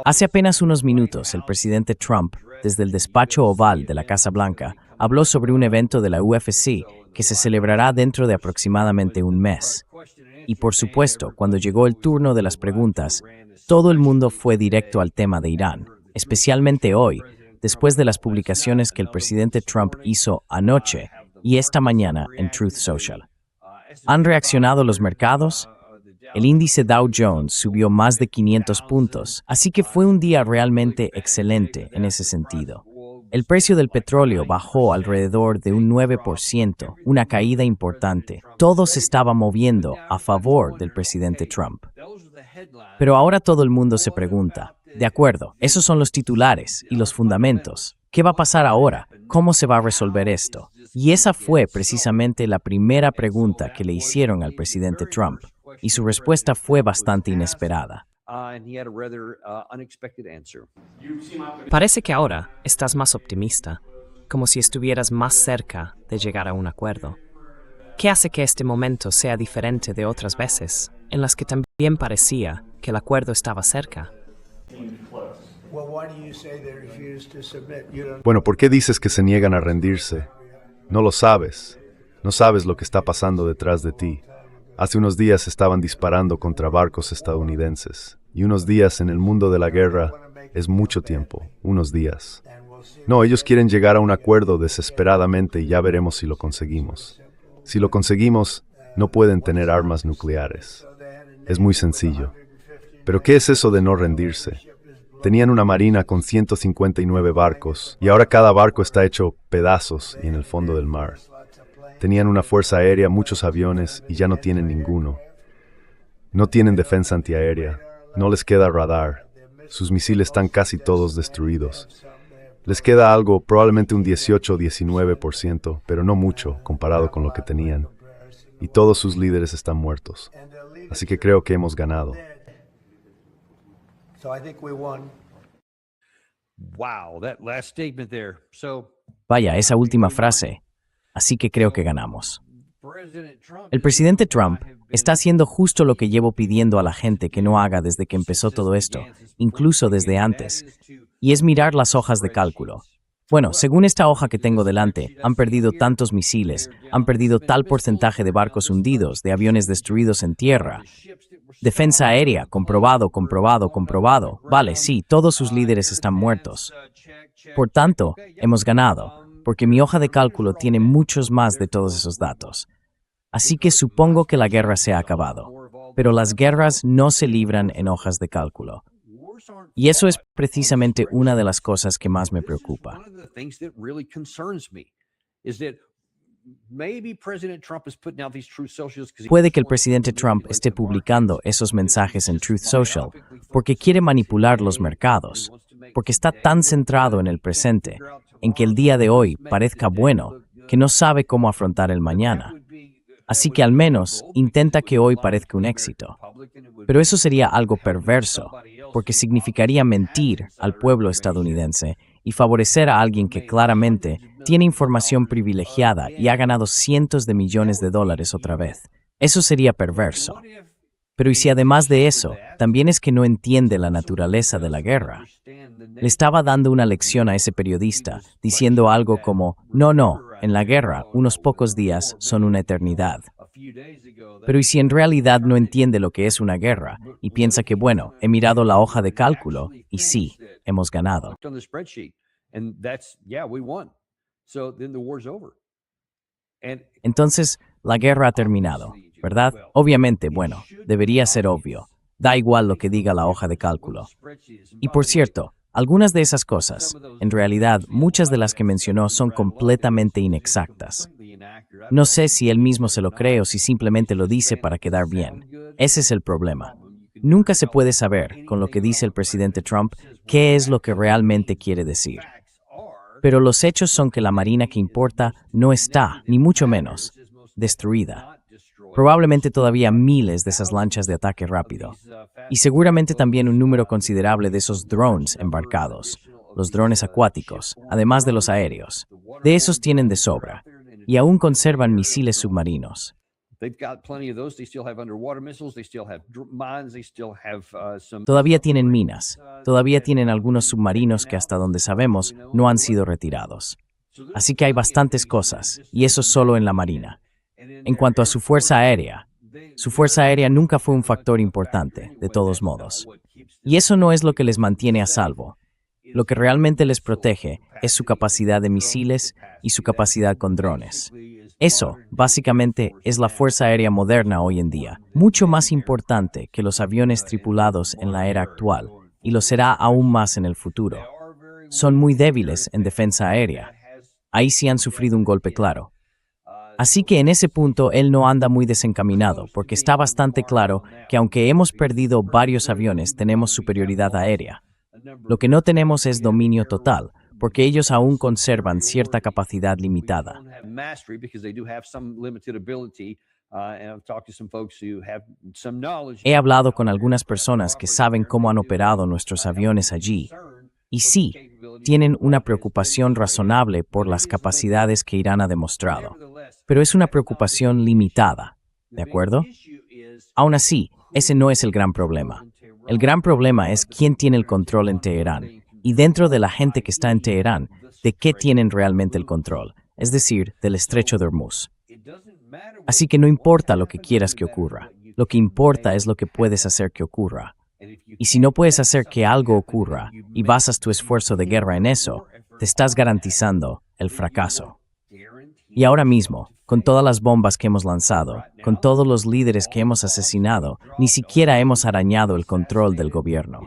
Hace apenas unos minutos, el presidente Trump, desde el despacho oval de la Casa Blanca, habló sobre un evento de la UFC que se celebrará dentro de aproximadamente un mes. Y por supuesto, cuando llegó el turno de las preguntas, todo el mundo fue directo al tema de Irán, especialmente hoy, después de las publicaciones que el presidente Trump hizo anoche y esta mañana en Truth Social. ¿Han reaccionado los mercados? El índice Dow Jones subió más de 500 puntos, así que fue un día realmente excelente en ese sentido. El precio del petróleo bajó alrededor de un 9%, una caída importante. Todo se estaba moviendo a favor del presidente Trump. Pero ahora todo el mundo se pregunta, de acuerdo, esos son los titulares y los fundamentos. ¿Qué va a pasar ahora? ¿Cómo se va a resolver esto? Y esa fue precisamente la primera pregunta que le hicieron al presidente Trump, y su respuesta fue bastante inesperada. Parece que ahora estás más optimista, como si estuvieras más cerca de llegar a un acuerdo. ¿Qué hace que este momento sea diferente de otras veces, en las que también parecía que el acuerdo estaba cerca? Bueno, ¿por qué dices que se niegan a rendirse? No lo sabes. No sabes lo que está pasando detrás de ti. Hace unos días estaban disparando contra barcos estadounidenses. Y unos días en el mundo de la guerra es mucho tiempo, unos días. No, ellos quieren llegar a un acuerdo desesperadamente y ya veremos si lo conseguimos. Si lo conseguimos, no pueden tener armas nucleares. Es muy sencillo. Pero ¿qué es eso de no rendirse? Tenían una marina con 159 barcos y ahora cada barco está hecho pedazos y en el fondo del mar. Tenían una fuerza aérea, muchos aviones y ya no tienen ninguno. No tienen defensa antiaérea, no les queda radar. Sus misiles están casi todos destruidos. Les queda algo, probablemente un 18 o 19%, pero no mucho comparado con lo que tenían. Y todos sus líderes están muertos. Así que creo que hemos ganado. Vaya, esa última frase. Así que creo que ganamos. El presidente Trump está haciendo justo lo que llevo pidiendo a la gente que no haga desde que empezó todo esto, incluso desde antes, y es mirar las hojas de cálculo. Bueno, según esta hoja que tengo delante, han perdido tantos misiles, han perdido tal porcentaje de barcos hundidos, de aviones destruidos en tierra. Defensa aérea, comprobado. Vale, sí, todos sus líderes están muertos. Por tanto, hemos ganado, porque mi hoja de cálculo tiene muchos más de todos esos datos. Así que supongo que la guerra se ha acabado. Pero las guerras no se libran en hojas de cálculo. Y eso es precisamente una de las cosas que más me preocupa. Puede que el presidente Trump esté publicando esos mensajes en Truth Social porque quiere manipular los mercados, porque está tan centrado en el presente, en que el día de hoy parezca bueno, que no sabe cómo afrontar el mañana. Así que al menos intenta que hoy parezca un éxito. Pero eso sería algo perverso, porque significaría mentir al pueblo estadounidense y favorecer a alguien que claramente tiene información privilegiada y ha ganado cientos de millones de dólares otra vez. Eso sería perverso. Pero ¿y si además de eso, también es que no entiende la naturaleza de la guerra? Le estaba dando una lección a ese periodista, diciendo algo como, no, en la guerra, unos pocos días son una eternidad. Pero ¿y si en realidad no entiende lo que es una guerra y piensa que, bueno, he mirado la hoja de cálculo y sí, hemos ganado? Entonces, la guerra ha terminado, ¿verdad? Obviamente, bueno, debería ser obvio. Da igual lo que diga la hoja de cálculo. Y por cierto, algunas de esas cosas, en realidad, muchas de las que mencionó son completamente inexactas. No sé si él mismo se lo cree o si simplemente lo dice para quedar bien. Ese es el problema. Nunca se puede saber, con lo que dice el presidente Trump, qué es lo que realmente quiere decir. Pero los hechos son que la marina que importa no está, ni mucho menos, destruida. Probablemente todavía miles de esas lanchas de ataque rápido. Y seguramente también un número considerable de esos drones embarcados, los drones acuáticos, además de los aéreos. De esos tienen de sobra. Y aún conservan misiles submarinos. Todavía tienen minas, todavía tienen algunos submarinos que hasta donde sabemos no han sido retirados. Así que hay bastantes cosas, y eso solo en la Marina. En cuanto a su fuerza aérea nunca fue un factor importante, de todos modos. Y eso no es lo que les mantiene a salvo. Lo que realmente les protege es su capacidad de misiles y su capacidad con drones. Eso, básicamente, es la fuerza aérea moderna hoy en día, mucho más importante que los aviones tripulados en la era actual, y lo será aún más en el futuro. Son muy débiles en defensa aérea. Ahí sí han sufrido un golpe claro. Así que en ese punto él no anda muy desencaminado, porque está bastante claro que aunque hemos perdido varios aviones, tenemos superioridad aérea. Lo que no tenemos es dominio total, porque ellos aún conservan cierta capacidad limitada. He hablado con algunas personas que saben cómo han operado nuestros aviones allí, y sí, tienen una preocupación razonable por las capacidades que Irán ha demostrado, pero es una preocupación limitada, ¿de acuerdo? Aún así, ese no es el gran problema. El gran problema es quién tiene el control en Teherán, y dentro de la gente que está en Teherán, ¿de qué tienen realmente el control? Es decir, del estrecho de Hormuz. Así que no importa lo que quieras que ocurra, lo que importa es lo que puedes hacer que ocurra. Y si no puedes hacer que algo ocurra y basas tu esfuerzo de guerra en eso, te estás garantizando el fracaso. Y ahora mismo, con todas las bombas que hemos lanzado, con todos los líderes que hemos asesinado, ni siquiera hemos arañado el control del gobierno.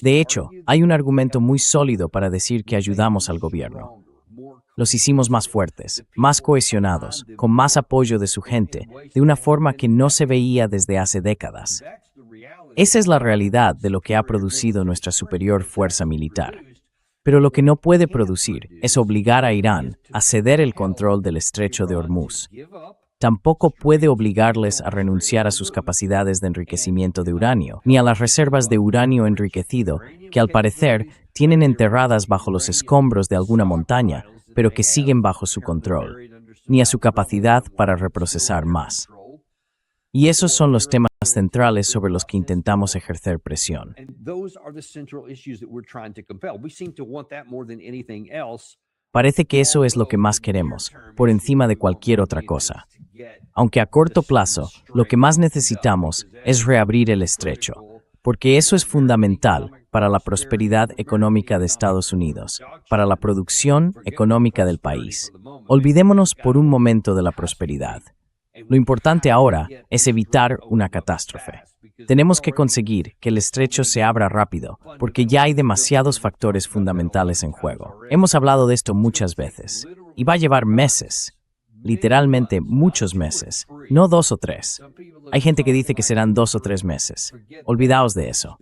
De hecho, hay un argumento muy sólido para decir que ayudamos al gobierno. Los hicimos más fuertes, más cohesionados, con más apoyo de su gente, de una forma que no se veía desde hace décadas. Esa es la realidad de lo que ha producido nuestra superior fuerza militar. Pero lo que no puede producir es obligar a Irán a ceder el control del estrecho de Hormuz. Tampoco puede obligarles a renunciar a sus capacidades de enriquecimiento de uranio, ni a las reservas de uranio enriquecido que al parecer tienen enterradas bajo los escombros de alguna montaña, pero que siguen bajo su control, ni a su capacidad para reprocesar más. Y esos son los temas centrales sobre los que intentamos ejercer presión. Parece que eso es lo que más queremos, por encima de cualquier otra cosa. Aunque a corto plazo, lo que más necesitamos es reabrir el estrecho, porque eso es fundamental para la prosperidad económica de Estados Unidos, para la producción económica del país. Olvidémonos por un momento de la prosperidad. Lo importante ahora es evitar una catástrofe. Tenemos que conseguir que el estrecho se abra rápido, porque ya hay demasiados factores fundamentales en juego. Hemos hablado de esto muchas veces, y va a llevar meses, literalmente muchos meses, no 2 o 3. Hay gente que dice que serán 2 o 3 meses. Olvidaos de eso.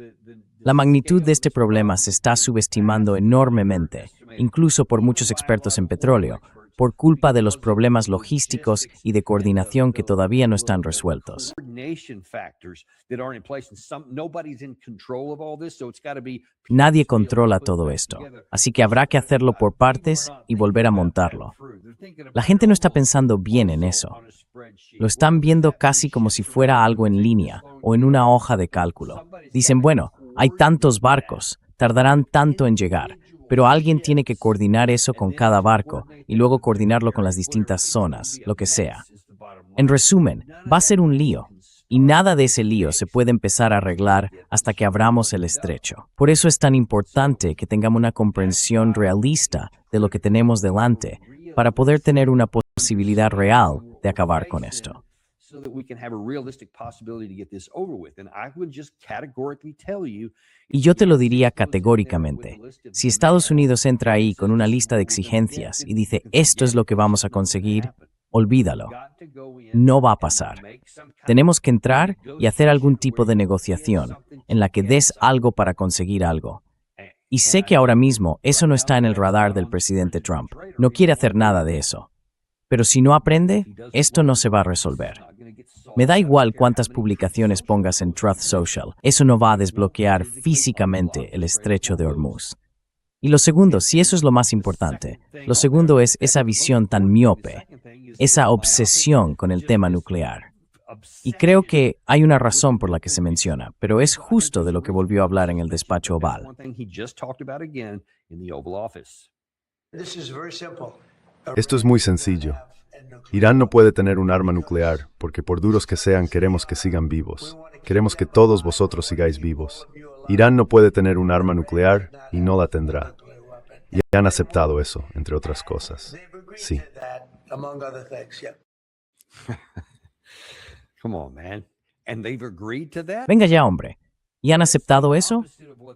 La magnitud de este problema se está subestimando enormemente, incluso por muchos expertos en petróleo, por culpa de los problemas logísticos y de coordinación que todavía no están resueltos. Nadie controla todo esto, así que habrá que hacerlo por partes y volver a montarlo. La gente no está pensando bien en eso. Lo están viendo casi como si fuera algo en línea o en una hoja de cálculo. Dicen, bueno, hay tantos barcos, tardarán tanto en llegar. Pero alguien tiene que coordinar eso con cada barco y luego coordinarlo con las distintas zonas, lo que sea. En resumen, va a ser un lío, y nada de ese lío se puede empezar a arreglar hasta que abramos el estrecho. Por eso es tan importante que tengamos una comprensión realista de lo que tenemos delante, para poder tener una posibilidad real de acabar con esto. Y yo te lo diría categóricamente, si Estados Unidos entra ahí con una lista de exigencias y dice esto es lo que vamos a conseguir, olvídalo. No va a pasar. Tenemos que entrar y hacer algún tipo de negociación en la que des algo para conseguir algo. Y sé que ahora mismo eso no está en el radar del presidente Trump. No quiere hacer nada de eso. Pero si no aprende, esto no se va a resolver. Me da igual cuántas publicaciones pongas en Truth Social, eso no va a desbloquear físicamente el estrecho de Hormuz. Y lo segundo, si eso es lo más importante, lo segundo es esa visión tan miope, esa obsesión con el tema nuclear. Y creo que hay una razón por la que se menciona, pero es justo de lo que volvió a hablar en el despacho oval. Esto es muy sencillo. Irán no puede tener un arma nuclear porque por duros que sean queremos que sigan vivos. Queremos que todos vosotros sigáis vivos. Irán no puede tener un arma nuclear y no la tendrá. Y han aceptado eso, entre otras cosas. Sí. Venga ya, hombre. ¿Y han aceptado eso?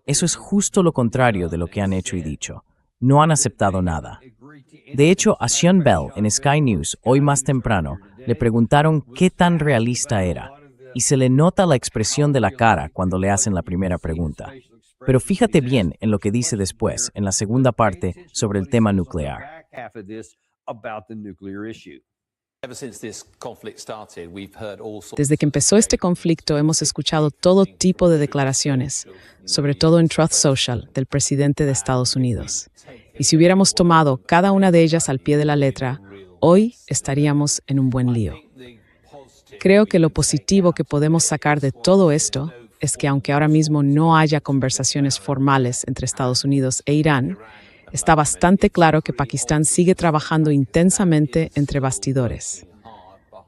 Eso es justo lo contrario de lo que han hecho y dicho. No han aceptado nada. De hecho, a Sean Bell en Sky News, hoy más temprano, le preguntaron qué tan realista era. Y se le nota la expresión de la cara cuando le hacen la primera pregunta. Pero fíjate bien en lo que dice después, en la segunda parte, sobre el tema nuclear. Desde que empezó este conflicto hemos escuchado todo tipo de declaraciones, sobre todo en Truth Social, del presidente de Estados Unidos. Y si hubiéramos tomado cada una de ellas al pie de la letra, hoy estaríamos en un buen lío. Creo que lo positivo que podemos sacar de todo esto es que aunque ahora mismo no haya conversaciones formales entre Estados Unidos e Irán, está bastante claro que Pakistán sigue trabajando intensamente entre bastidores.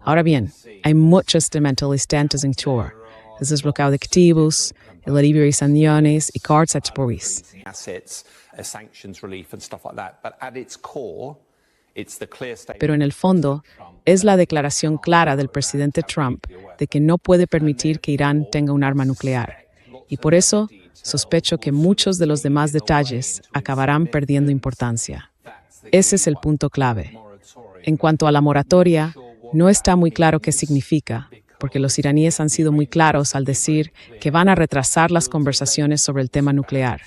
Ahora bien, hay muchos elementos estantes en tour. Es desbloqueo de activos, el alivio de sanciones y cartas a país. Pero en el fondo, es la declaración clara del presidente Trump de que no puede permitir que Irán tenga un arma nuclear. Y por eso, sospecho que muchos de los demás detalles acabarán perdiendo importancia. Ese es el punto clave. En cuanto a la moratoria, no está muy claro qué significa, porque los iraníes han sido muy claros al decir que van a retrasar las conversaciones sobre el tema nuclear.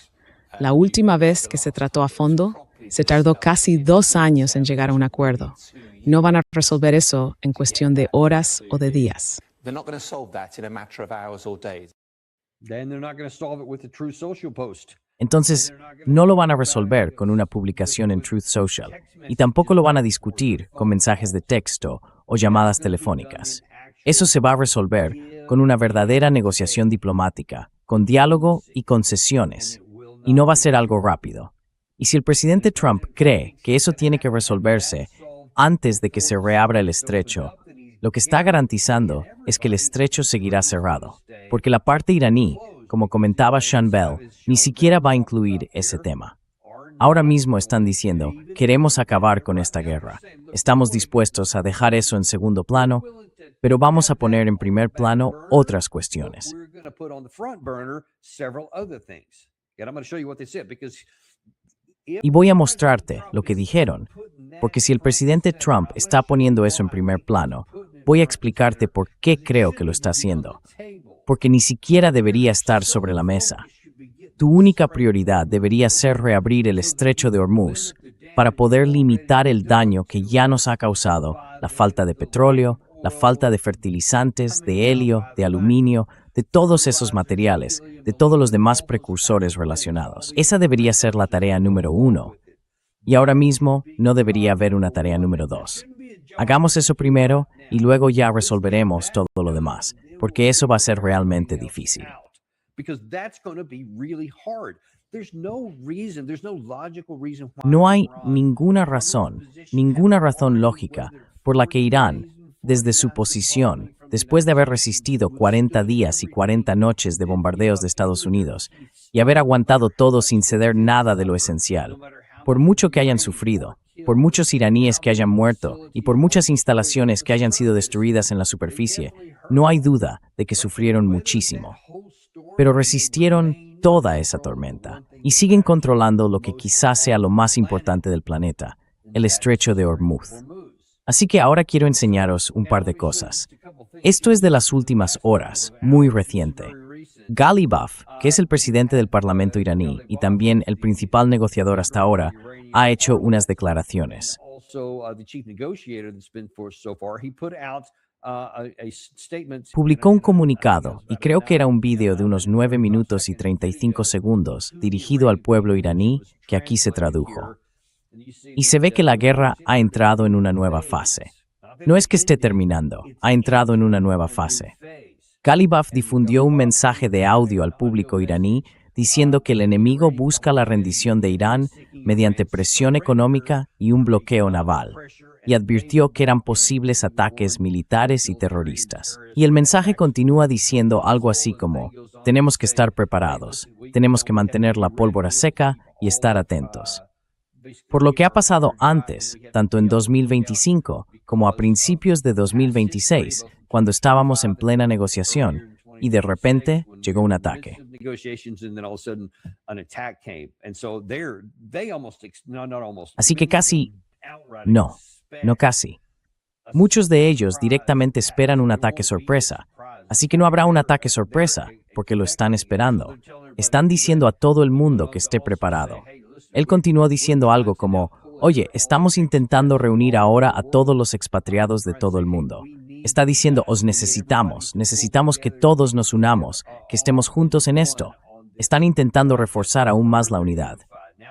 La última vez que se trató a fondo, se tardó casi 2 años en llegar a un acuerdo. No van a resolver eso en cuestión de horas o de días. Entonces, no lo van a resolver con una publicación en Truth Social, y tampoco lo van a discutir con mensajes de texto o llamadas telefónicas. Eso se va a resolver con una verdadera negociación diplomática, con diálogo y concesiones, y no va a ser algo rápido. Y si el presidente Trump cree que eso tiene que resolverse antes de que se reabra el estrecho, lo que está garantizando es que el estrecho seguirá cerrado, porque la parte iraní, como comentaba Sean Bell, ni siquiera va a incluir ese tema. Ahora mismo están diciendo, queremos acabar con esta guerra. Estamos dispuestos a dejar eso en segundo plano, pero vamos a poner en primer plano otras cuestiones. Y voy a mostrarte lo que dijeron, porque si el presidente Trump está poniendo eso en primer plano, voy a explicarte por qué creo que lo está haciendo. Porque ni siquiera debería estar sobre la mesa. Tu única prioridad debería ser reabrir el estrecho de Hormuz para poder limitar el daño que ya nos ha causado la falta de petróleo, la falta de fertilizantes, de helio, de aluminio, de todos esos materiales, de todos los demás precursores relacionados. Esa debería ser la tarea número 1. Y ahora mismo no debería haber una tarea número 2. Hagamos eso primero y luego ya resolveremos todo lo demás, porque eso va a ser realmente difícil. No hay ninguna razón lógica por la que Irán, desde su posición, después de haber resistido 40 días y 40 noches de bombardeos de Estados Unidos y haber aguantado todo sin ceder nada de lo esencial, por mucho que hayan sufrido, por muchos iraníes que hayan muerto y por muchas instalaciones que hayan sido destruidas en la superficie, no hay duda de que sufrieron muchísimo. Pero resistieron toda esa tormenta y siguen controlando lo que quizás sea lo más importante del planeta, el estrecho de Hormuz. Así que ahora quiero enseñaros un par de cosas. Esto es de las últimas horas, muy reciente. Ghalibaf, que es el presidente del Parlamento iraní y también el principal negociador hasta ahora, ha hecho unas declaraciones. Publicó un comunicado, y creo que era un video de unos 9 minutos y 35 segundos, dirigido al pueblo iraní, que aquí se tradujo. Y se ve que la guerra ha entrado en una nueva fase. No es que esté terminando, ha entrado en una nueva fase. Ghalibaf difundió un mensaje de audio al público iraní diciendo que el enemigo busca la rendición de Irán mediante presión económica y un bloqueo naval, y advirtió que eran posibles ataques militares y terroristas. Y el mensaje continúa diciendo algo así como: tenemos que estar preparados, tenemos que mantener la pólvora seca y estar atentos. Por lo que ha pasado antes, tanto en 2025 como a principios de 2026, cuando estábamos en plena negociación, y de repente llegó un ataque. Así que casi, no casi. Muchos de ellos directamente esperan un ataque sorpresa, así que no habrá un ataque sorpresa, porque lo están esperando. Están diciendo a todo el mundo que esté preparado. Él continuó diciendo algo como: oye, estamos intentando reunir ahora a todos los expatriados de todo el mundo. Está diciendo: os necesitamos que todos nos unamos, que estemos juntos en esto. Están intentando reforzar aún más la unidad.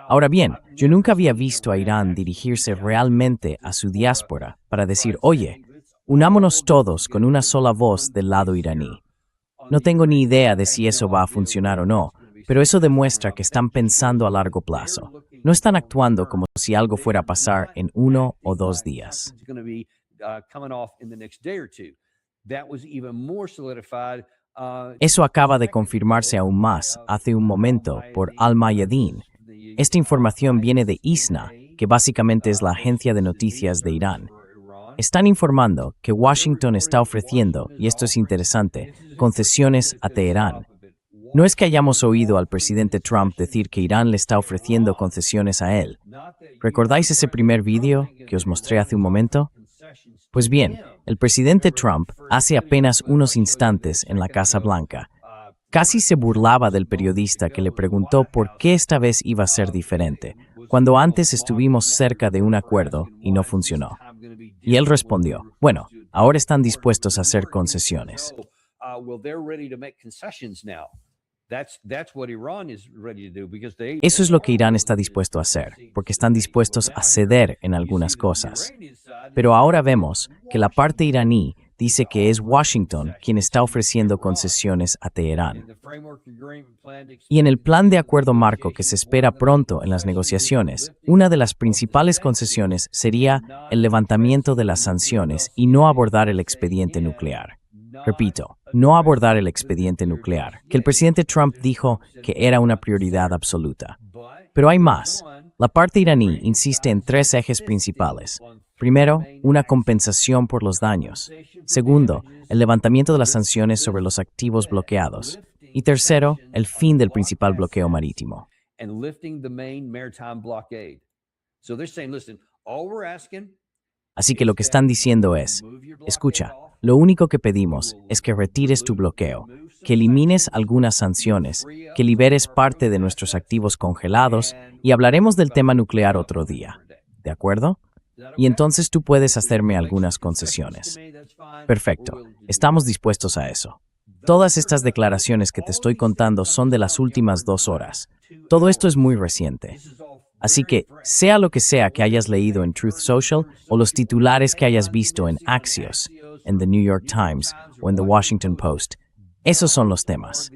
Ahora bien, yo nunca había visto a Irán dirigirse realmente a su diáspora para decir: oye, unámonos todos con una sola voz del lado iraní. No tengo ni idea de si eso va a funcionar o no, pero eso demuestra que están pensando a largo plazo. No están actuando como si algo fuera a pasar en 1 o 2 días. Eso acaba de confirmarse aún más hace un momento por Al-Mayadeen. Esta información viene de ISNA, que básicamente es la agencia de noticias de Irán. Están informando que Washington está ofreciendo, y esto es interesante, concesiones a Teherán. No es que hayamos oído al presidente Trump decir que Irán le está ofreciendo concesiones a él. ¿Recordáis ese primer vídeo que os mostré hace un momento? Pues bien, el presidente Trump hace apenas unos instantes en la Casa Blanca casi se burlaba del periodista que le preguntó por qué esta vez iba a ser diferente, cuando antes estuvimos cerca de un acuerdo y no funcionó. Y él respondió: bueno, ahora están dispuestos a hacer concesiones. Eso es lo que Irán está dispuesto a hacer, porque están dispuestos a ceder en algunas cosas. Pero ahora vemos que la parte iraní dice que es Washington quien está ofreciendo concesiones a Teherán. Y en el plan de acuerdo marco que se espera pronto en las negociaciones, una de las principales concesiones sería el levantamiento de las sanciones y no abordar el expediente nuclear. Repito, no abordar el expediente nuclear, que el presidente Trump dijo que era una prioridad absoluta. Pero hay más. La parte iraní insiste en 3 ejes principales. Primero, una compensación por los daños. Segundo, el levantamiento de las sanciones sobre los activos bloqueados. Y tercero, el fin del principal bloqueo marítimo. Así que lo que están diciendo es: escucha, lo único que pedimos es que retires tu bloqueo, que elimines algunas sanciones, que liberes parte de nuestros activos congelados y hablaremos del tema nuclear otro día. ¿De acuerdo? Y entonces tú puedes hacerme algunas concesiones. Perfecto, estamos dispuestos a eso. Todas estas declaraciones que te estoy contando son de las últimas 2 horas. Todo esto es muy reciente. Así que, sea lo que sea que hayas leído en Truth Social o los titulares que hayas visto en Axios, en The New York Times o en The Washington Post, esos son los temas.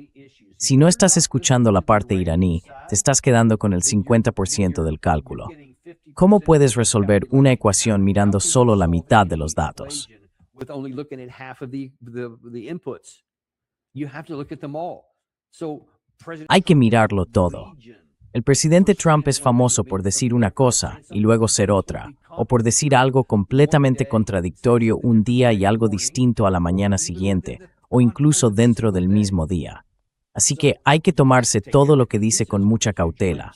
Si no estás escuchando la parte iraní, te estás quedando con el 50% del cálculo. ¿Cómo puedes resolver una ecuación mirando solo la mitad de los datos? Hay que mirarlo todo. El presidente Trump es famoso por decir una cosa y luego ser otra, o por decir algo completamente contradictorio un día y algo distinto a la mañana siguiente, o incluso dentro del mismo día. Así que hay que tomarse todo lo que dice con mucha cautela,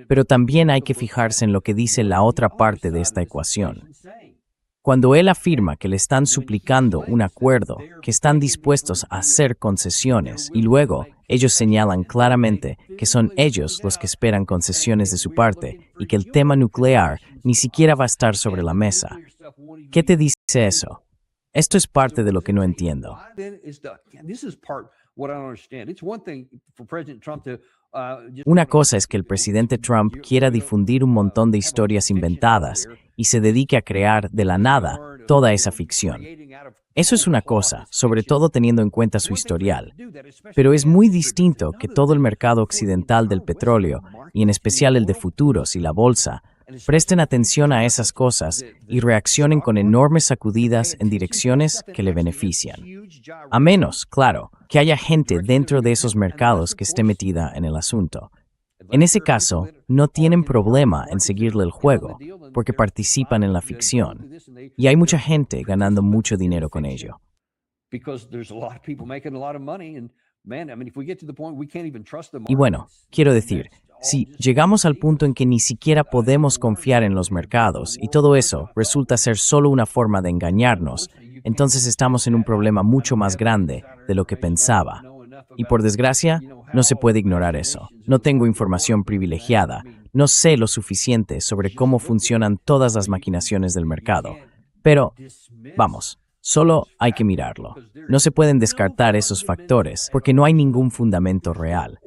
pero también hay que fijarse en lo que dice la otra parte de esta ecuación. Cuando él afirma que le están suplicando un acuerdo, que están dispuestos a hacer concesiones, y luego ellos señalan claramente que son ellos los que esperan concesiones de su parte y que el tema nuclear ni siquiera va a estar sobre la mesa. ¿Qué te dice eso? Esto es parte de lo que no entiendo. Una cosa es que el presidente Trump quiera difundir un montón de historias inventadas y se dedique a crear de la nada toda esa ficción. Eso es una cosa, sobre todo teniendo en cuenta su historial. Pero es muy distinto que todo el mercado occidental del petróleo, y en especial el de futuros y la bolsa, presten atención a esas cosas y reaccionen con enormes sacudidas en direcciones que le benefician. A menos, claro, que haya gente dentro de esos mercados que esté metida en el asunto. En ese caso, no tienen problema en seguirle el juego, porque participan en la ficción. Y hay mucha gente ganando mucho dinero con ello. Y bueno, quiero decir, si llegamos al punto en que ni siquiera podemos confiar en los mercados y todo eso resulta ser solo una forma de engañarnos, entonces estamos en un problema mucho más grande de lo que pensaba. Y por desgracia, no se puede ignorar eso. No tengo información privilegiada, no sé lo suficiente sobre cómo funcionan todas las maquinaciones del mercado. Pero, vamos, solo hay que mirarlo. No se pueden descartar esos factores porque no hay ningún fundamento real.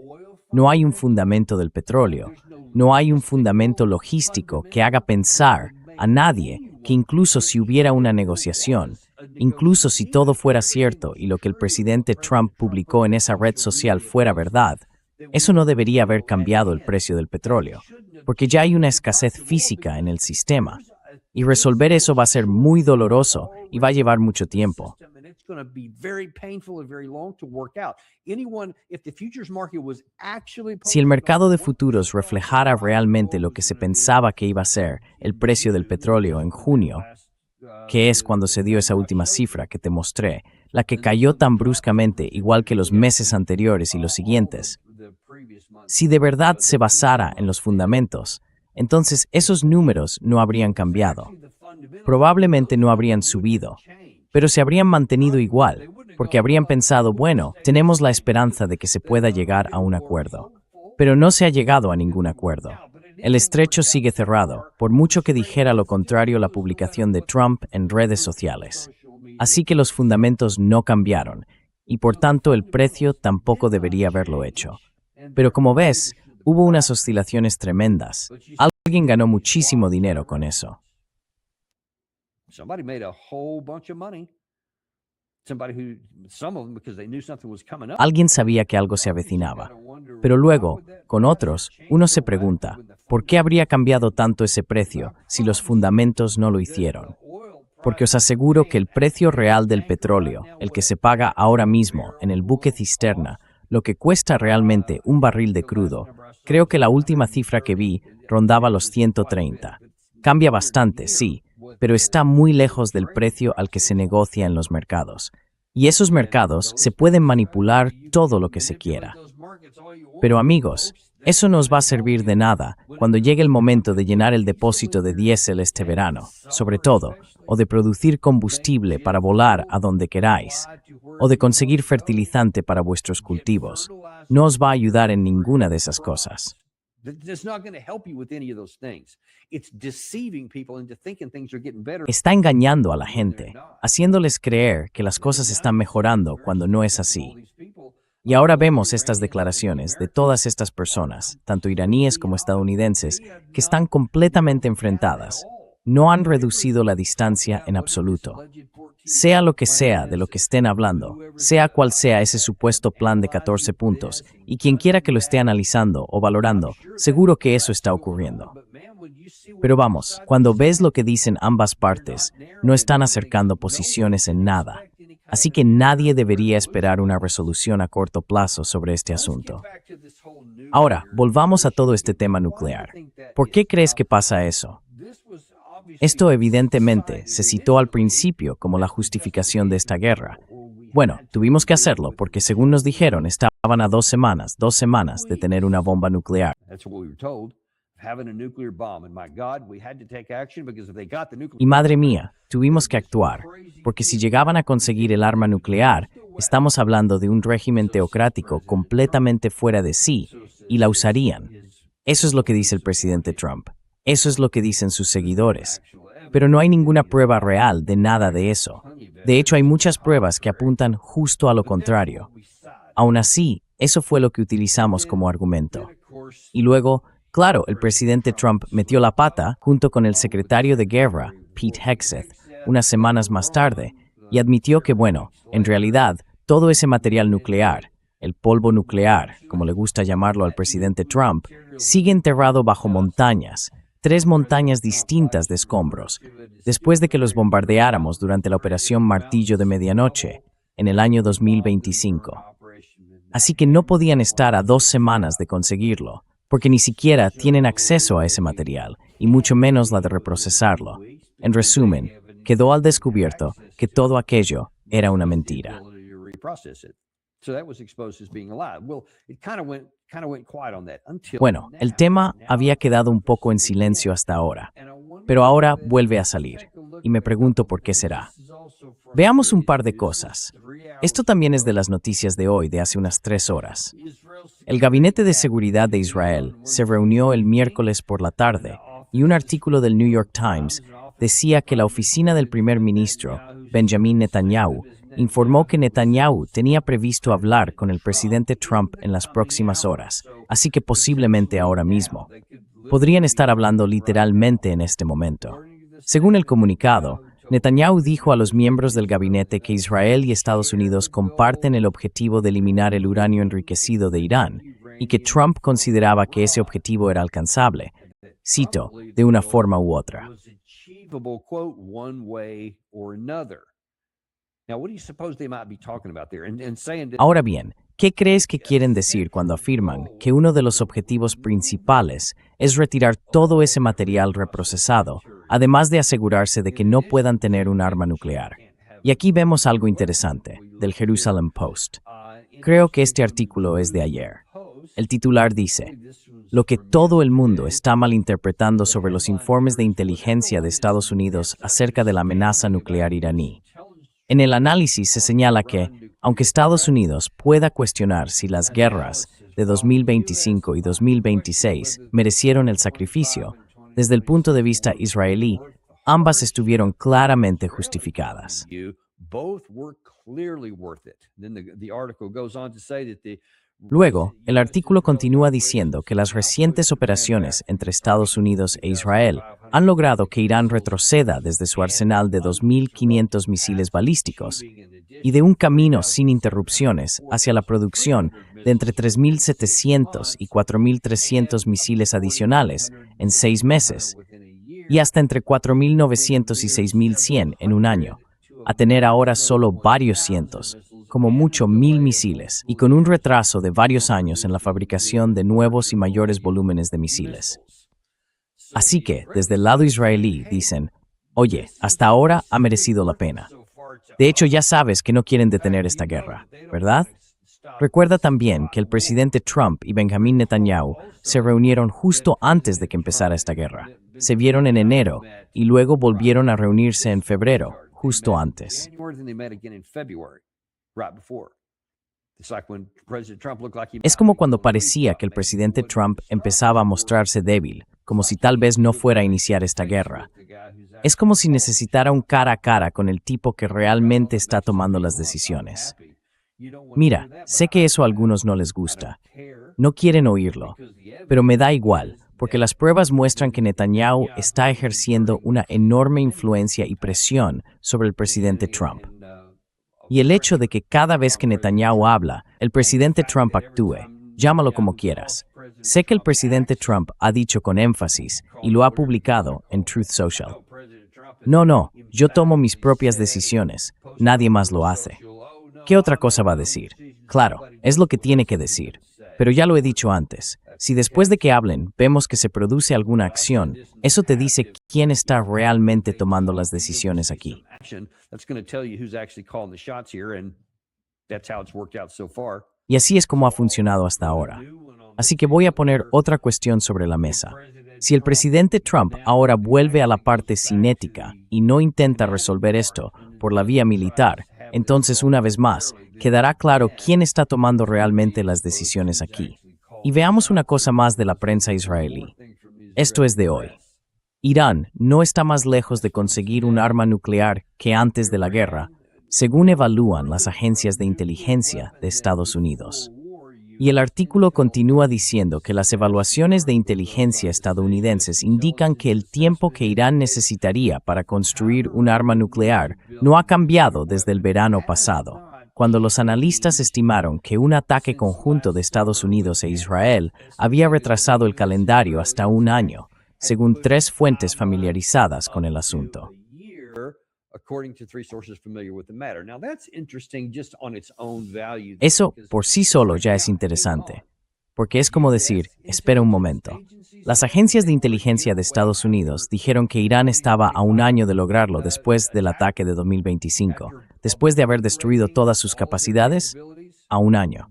No hay un fundamento del petróleo. No hay un fundamento logístico que haga pensar a nadie que incluso si hubiera una negociación, incluso si todo fuera cierto y lo que el presidente Trump publicó en esa red social fuera verdad, eso no debería haber cambiado el precio del petróleo, porque ya hay una escasez física en el sistema. Y resolver eso va a ser muy doloroso y va a llevar mucho tiempo. Si el mercado de futuros reflejara realmente lo que se pensaba que iba a ser el precio del petróleo en junio, que es cuando se dio esa última cifra que te mostré, la que cayó tan bruscamente igual que los meses anteriores y los siguientes, si de verdad se basara en los fundamentos, entonces esos números no habrían cambiado. Probablemente no habrían subido, pero se habrían mantenido igual, porque habrían pensado, bueno, tenemos la esperanza de que se pueda llegar a un acuerdo. Pero no se ha llegado a ningún acuerdo. El estrecho sigue cerrado, por mucho que dijera lo contrario la publicación de Trump en redes sociales. Así que los fundamentos no cambiaron, y por tanto el precio tampoco debería haberlo hecho. Pero como ves, hubo unas oscilaciones tremendas. Alguien ganó muchísimo dinero con eso. Alguien sabía que algo se avecinaba. Pero luego, con otros, uno se pregunta, ¿por qué habría cambiado tanto ese precio si los fundamentos no lo hicieron? Porque os aseguro que el precio real del petróleo, el que se paga ahora mismo en el buque cisterna, lo que cuesta realmente un barril de crudo, creo que la última cifra que vi rondaba los 130. Cambia bastante, sí, pero está muy lejos del precio al que se negocia en los mercados. Y esos mercados se pueden manipular todo lo que se quiera. Pero amigos, eso no os va a servir de nada cuando llegue el momento de llenar el depósito de diésel este verano, sobre todo, o de producir combustible para volar a donde queráis, o de conseguir fertilizante para vuestros cultivos. No os va a ayudar en ninguna de esas cosas. Está engañando a la gente, haciéndoles creer que las cosas están mejorando cuando no es así. Y ahora vemos estas declaraciones de todas estas personas, tanto iraníes como estadounidenses, que están completamente enfrentadas. No han reducido la distancia en absoluto. Sea lo que sea de lo que estén hablando, sea cual sea ese supuesto plan de 14 puntos, y quien quiera que lo esté analizando o valorando, seguro que eso está ocurriendo. Pero vamos, cuando ves lo que dicen ambas partes, no están acercando posiciones en nada. Así que nadie debería esperar una resolución a corto plazo sobre este asunto. Ahora, volvamos a todo este tema nuclear. ¿Por qué crees que pasa eso? Esto evidentemente se citó al principio como la justificación de esta guerra. Bueno, tuvimos que hacerlo porque según nos dijeron estaban a 2 semanas de tener una bomba nuclear. Y madre mía, tuvimos que actuar, porque si llegaban a conseguir el arma nuclear, estamos hablando de un régimen teocrático completamente fuera de sí, y la usarían. Eso es lo que dice el presidente Trump. Eso es lo que dicen sus seguidores. Pero no hay ninguna prueba real de nada de eso. De hecho, hay muchas pruebas que apuntan justo a lo contrario. Aún así, eso fue lo que utilizamos como argumento. Y luego, claro, el presidente Trump metió la pata junto con el secretario de Guerra, Pete Hegseth, unas semanas más tarde, y admitió que, bueno, en realidad, todo ese material nuclear, el polvo nuclear, como le gusta llamarlo al presidente Trump, sigue enterrado bajo montañas, 3 montañas distintas de escombros, después de que los bombardeáramos durante la Operación Martillo de Medianoche, en el año 2025. Así que no podían estar a 2 semanas de conseguirlo, porque ni siquiera tienen acceso a ese material, y mucho menos la de reprocesarlo. En resumen, quedó al descubierto que todo aquello era una mentira. Bueno, el tema había quedado un poco en silencio hasta ahora, pero ahora vuelve a salir, y me pregunto por qué será. Veamos un par de cosas. Esto también es de las noticias de hoy, de hace unas 3 horas. El Gabinete de Seguridad de Israel se reunió el miércoles por la tarde, y un artículo del New York Times decía que la oficina del primer ministro, Benjamin Netanyahu, informó que Netanyahu tenía previsto hablar con el presidente Trump en las próximas horas, así que posiblemente ahora mismo. Podrían estar hablando literalmente en este momento. Según el comunicado, Netanyahu dijo a los miembros del gabinete que Israel y Estados Unidos comparten el objetivo de eliminar el uranio enriquecido de Irán y que Trump consideraba que ese objetivo era alcanzable, cito, de una forma u otra. Ahora bien, ¿qué crees que quieren decir cuando afirman que uno de los objetivos principales es retirar todo ese material reprocesado, además de asegurarse de que no puedan tener un arma nuclear? Y aquí vemos algo interesante, del Jerusalem Post. Creo que este artículo es de ayer. El titular dice, lo que todo el mundo está malinterpretando sobre los informes de inteligencia de Estados Unidos acerca de la amenaza nuclear iraní. En el análisis se señala que, aunque Estados Unidos pueda cuestionar si las guerras de 2025 y 2026 merecieron el sacrificio, desde el punto de vista israelí, ambas estuvieron claramente justificadas. Luego, el artículo continúa diciendo que las recientes operaciones entre Estados Unidos e Israel han logrado que Irán retroceda desde su arsenal de 2.500 misiles balísticos y de un camino sin interrupciones hacia la producción de entre 3.700 y 4.300 misiles adicionales en 6 meses y hasta entre 4.900 y 6.100 en un año, a tener ahora solo varios cientos, como mucho 1.000 misiles, y con un retraso de varios años en la fabricación de nuevos y mayores volúmenes de misiles. Así que, desde el lado israelí, dicen, oye, hasta ahora ha merecido la pena. De hecho, ya sabes que no quieren detener esta guerra, ¿verdad? Recuerda también que el presidente Trump y Benjamin Netanyahu se reunieron justo antes de que empezara esta guerra. Se vieron en enero y luego volvieron a reunirse en febrero, justo antes. Es como cuando parecía que el presidente Trump empezaba a mostrarse débil, como si tal vez no fuera a iniciar esta guerra. Es como si necesitara un cara a cara con el tipo que realmente está tomando las decisiones. Mira, sé que eso a algunos no les gusta. No quieren oírlo, pero me da igual, porque las pruebas muestran que Netanyahu está ejerciendo una enorme influencia y presión sobre el presidente Trump. Y el hecho de que cada vez que Netanyahu habla, el presidente Trump actúe, llámalo como quieras. Sé que el presidente Trump ha dicho con énfasis, y lo ha publicado en Truth Social. No, yo tomo mis propias decisiones, nadie más lo hace. ¿Qué otra cosa va a decir? Claro, es lo que tiene que decir. Pero ya lo he dicho antes, si después de que hablen vemos que se produce alguna acción, eso te dice quién está realmente tomando las decisiones aquí. Y así es como ha funcionado hasta ahora. Así que voy a poner otra cuestión sobre la mesa. Si el presidente Trump ahora vuelve a la parte cinética y no intenta resolver esto por la vía militar, entonces una vez más, quedará claro quién está tomando realmente las decisiones aquí. Y veamos una cosa más de la prensa israelí. Esto es de hoy. Irán no está más lejos de conseguir un arma nuclear que antes de la guerra, según evalúan las agencias de inteligencia de Estados Unidos. Y el artículo continúa diciendo que las evaluaciones de inteligencia estadounidenses indican que el tiempo que Irán necesitaría para construir un arma nuclear no ha cambiado desde el verano pasado, cuando los analistas estimaron que un ataque conjunto de Estados Unidos e Israel había retrasado el calendario hasta un año, según 3 fuentes familiarizadas con el asunto. Eso por sí solo ya es interesante, porque es como decir, espera un momento. Las agencias de inteligencia de Estados Unidos dijeron que Irán estaba a un año de lograrlo después del ataque de 2025, después de haber destruido todas sus capacidades, a un año.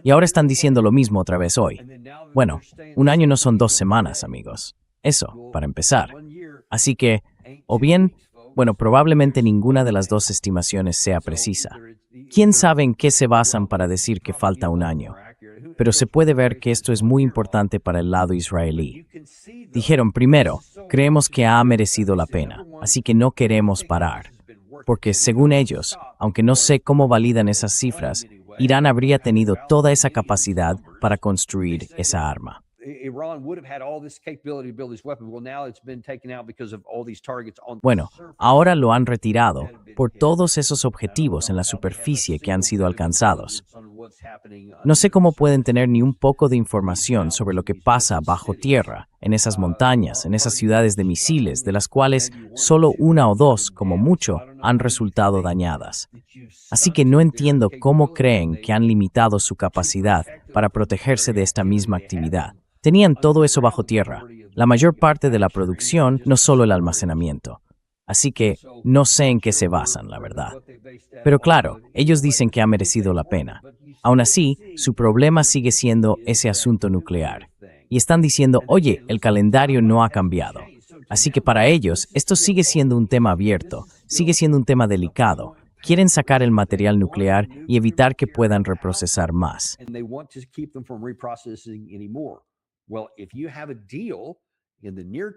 Y ahora están diciendo lo mismo otra vez hoy. Bueno, un año no son 2 semanas, amigos. Eso, para empezar. Así que, o bien, probablemente ninguna de las 2 estimaciones sea precisa. ¿Quién sabe en qué se basan para decir que falta un año? Pero se puede ver que esto es muy importante para el lado israelí. Dijeron, primero, creemos que ha merecido la pena, así que no queremos parar. Porque, según ellos, aunque no sé cómo validan esas cifras, Irán habría tenido toda esa capacidad para construir esa arma. Bueno, ahora lo han retirado por todos esos objetivos en la superficie que han sido alcanzados. No sé cómo pueden tener ni un poco de información sobre lo que pasa bajo tierra, en esas montañas, en esas ciudades de misiles, de las cuales solo 1 o 2, como mucho, han resultado dañadas. Así que no entiendo cómo creen que han limitado su capacidad para protegerse de esta misma actividad. Tenían todo eso bajo tierra, la mayor parte de la producción, no solo el almacenamiento. Así que no sé en qué se basan, la verdad. Pero claro, ellos dicen que ha merecido la pena. Aún así, su problema sigue siendo ese asunto nuclear. Y están diciendo, oye, el calendario no ha cambiado. Así que para ellos, esto sigue siendo un tema abierto, sigue siendo un tema delicado. Quieren sacar el material nuclear y evitar que puedan reprocesar más.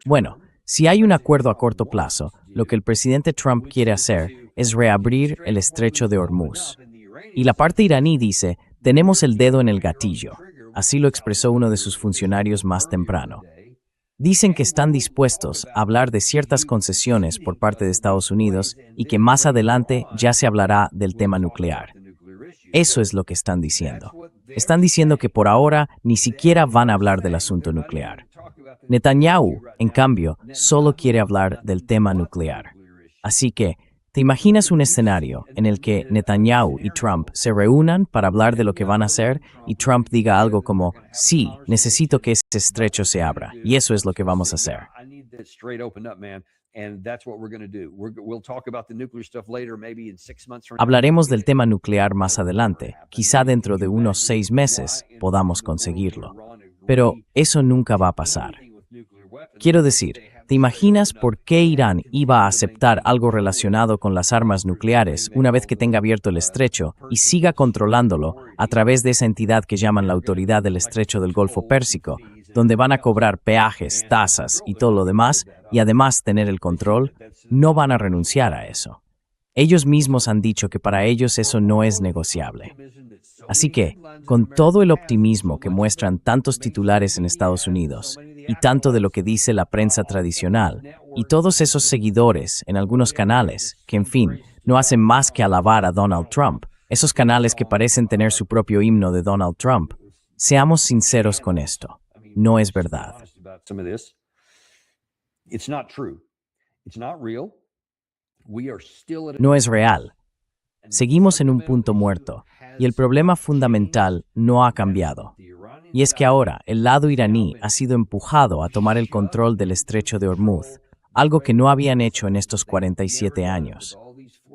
Bueno, si hay un acuerdo a corto plazo, lo que el presidente Trump quiere hacer es reabrir el estrecho de Hormuz. Y la parte iraní dice, tenemos el dedo en el gatillo. Así lo expresó uno de sus funcionarios más temprano. Dicen que están dispuestos a hablar de ciertas concesiones por parte de Estados Unidos y que más adelante ya se hablará del tema nuclear. Eso es lo que están diciendo. Están diciendo que por ahora ni siquiera van a hablar del asunto nuclear. Netanyahu, en cambio, solo quiere hablar del tema nuclear. Así que, ¿te imaginas un escenario en el que Netanyahu y Trump se reúnan para hablar de lo que van a hacer y Trump diga algo como, sí, necesito que ese estrecho se abra, y eso es lo que vamos a hacer? Hablaremos del tema nuclear más adelante, quizá dentro de unos 6 meses podamos conseguirlo. Pero eso nunca va a pasar. Quiero decir, ¿te imaginas por qué Irán iba a aceptar algo relacionado con las armas nucleares una vez que tenga abierto el estrecho y siga controlándolo a través de esa entidad que llaman la Autoridad del Estrecho del Golfo Pérsico, donde van a cobrar peajes, tasas y todo lo demás, y además tener el control? No van a renunciar a eso. Ellos mismos han dicho que para ellos eso no es negociable. Así que, con todo el optimismo que muestran tantos titulares en Estados Unidos, y tanto de lo que dice la prensa tradicional, y todos esos seguidores en algunos canales, que en fin, no hacen más que alabar a Donald Trump, esos canales que parecen tener su propio himno de Donald Trump, seamos sinceros con esto, no es verdad. No es real. Seguimos en un punto muerto, y el problema fundamental no ha cambiado. Y es que ahora el lado iraní ha sido empujado a tomar el control del estrecho de Hormuz, algo que no habían hecho en estos 47 años.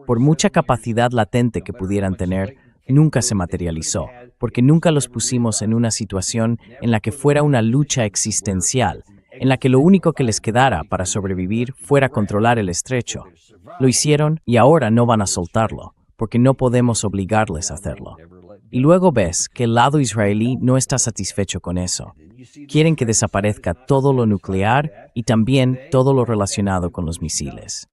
Por mucha capacidad latente que pudieran tener, nunca se materializó, porque nunca los pusimos en una situación en la que fuera una lucha existencial, en la que lo único que les quedara para sobrevivir fuera controlar el estrecho. Lo hicieron y ahora no van a soltarlo, porque no podemos obligarles a hacerlo. Y luego ves que el lado israelí no está satisfecho con eso. Quieren que desaparezca todo lo nuclear y también todo lo relacionado con los misiles.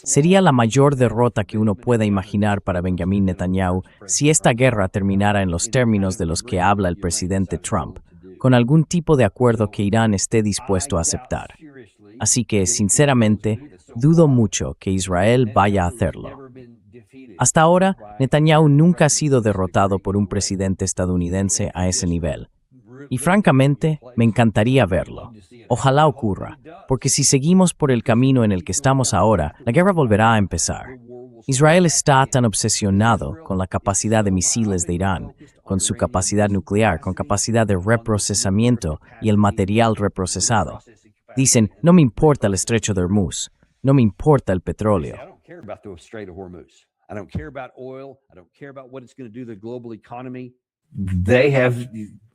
Sería la mayor derrota que uno pueda imaginar para Benjamin Netanyahu si esta guerra terminara en los términos de los que habla el presidente Trump, con algún tipo de acuerdo que Irán esté dispuesto a aceptar. Así que, sinceramente, dudo mucho que Israel vaya a hacerlo. Hasta ahora, Netanyahu nunca ha sido derrotado por un presidente estadounidense a ese nivel. Y francamente, me encantaría verlo. Ojalá ocurra, porque si seguimos por el camino en el que estamos ahora, la guerra volverá a empezar. Israel está tan obsesionado con la capacidad de misiles de Irán, con su capacidad nuclear, con capacidad de reprocesamiento y el material reprocesado. Dicen, no me importa el estrecho de Hormuz, no me importa el petróleo. They have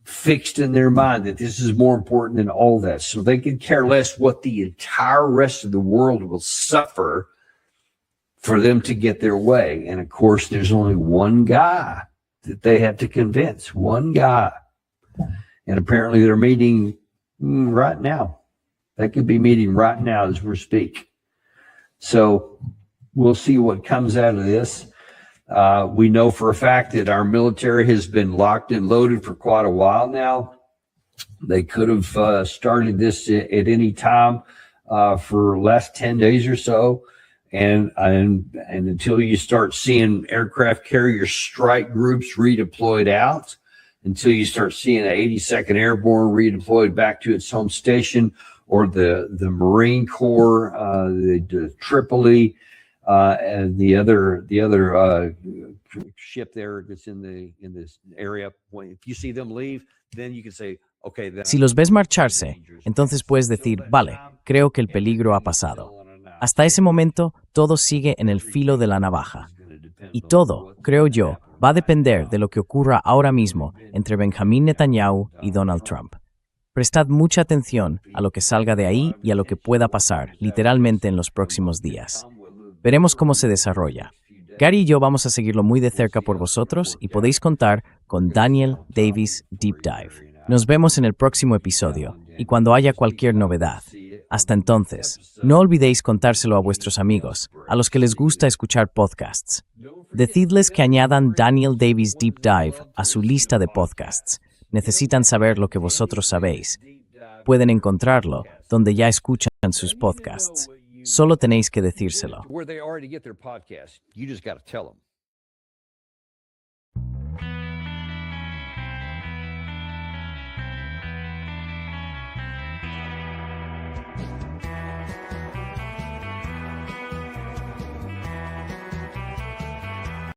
fixed in their mind that this is more important than all that. So they could care less what the entire rest of the world will suffer for them to get their way. And of course, there's only one guy that they have to convince, one guy. And apparently they're meeting right now. They could be meeting right now as we speak. So we'll see what comes out of this. We know for a fact that our military has been locked and loaded for quite a while now. They could have started this at any time for the last 10 days or so. And until you start seeing aircraft carrier strike groups redeployed out, until you start seeing the 82nd Airborne redeployed back to its home station, or the Marine Corps, the Tripoli, and the other ship there that's in this area. If you see them leave, then you can say, okay. Si los ves marcharse, entonces puedes decir, vale, creo que el peligro ha pasado. Hasta ese momento, todo sigue en el filo de la navaja. Y todo, creo yo, va a depender de lo que ocurra ahora mismo entre Benjamin Netanyahu y Donald Trump. Prestad mucha atención a lo que salga de ahí y a lo que pueda pasar, literalmente, en los próximos días. Veremos cómo se desarrolla. Gary y yo vamos a seguirlo muy de cerca por vosotros y podéis contar con Daniel Davis Deep Dive. Nos vemos en el próximo episodio y cuando haya cualquier novedad. Hasta entonces, no olvidéis contárselo a vuestros amigos, a los que les gusta escuchar podcasts. Decidles que añadan Daniel Davis Deep Dive a su lista de podcasts. Necesitan saber lo que vosotros sabéis. Pueden encontrarlo donde ya escuchan sus podcasts. Solo tenéis que decírselo. Where they already get their podcast. You just got to tell them.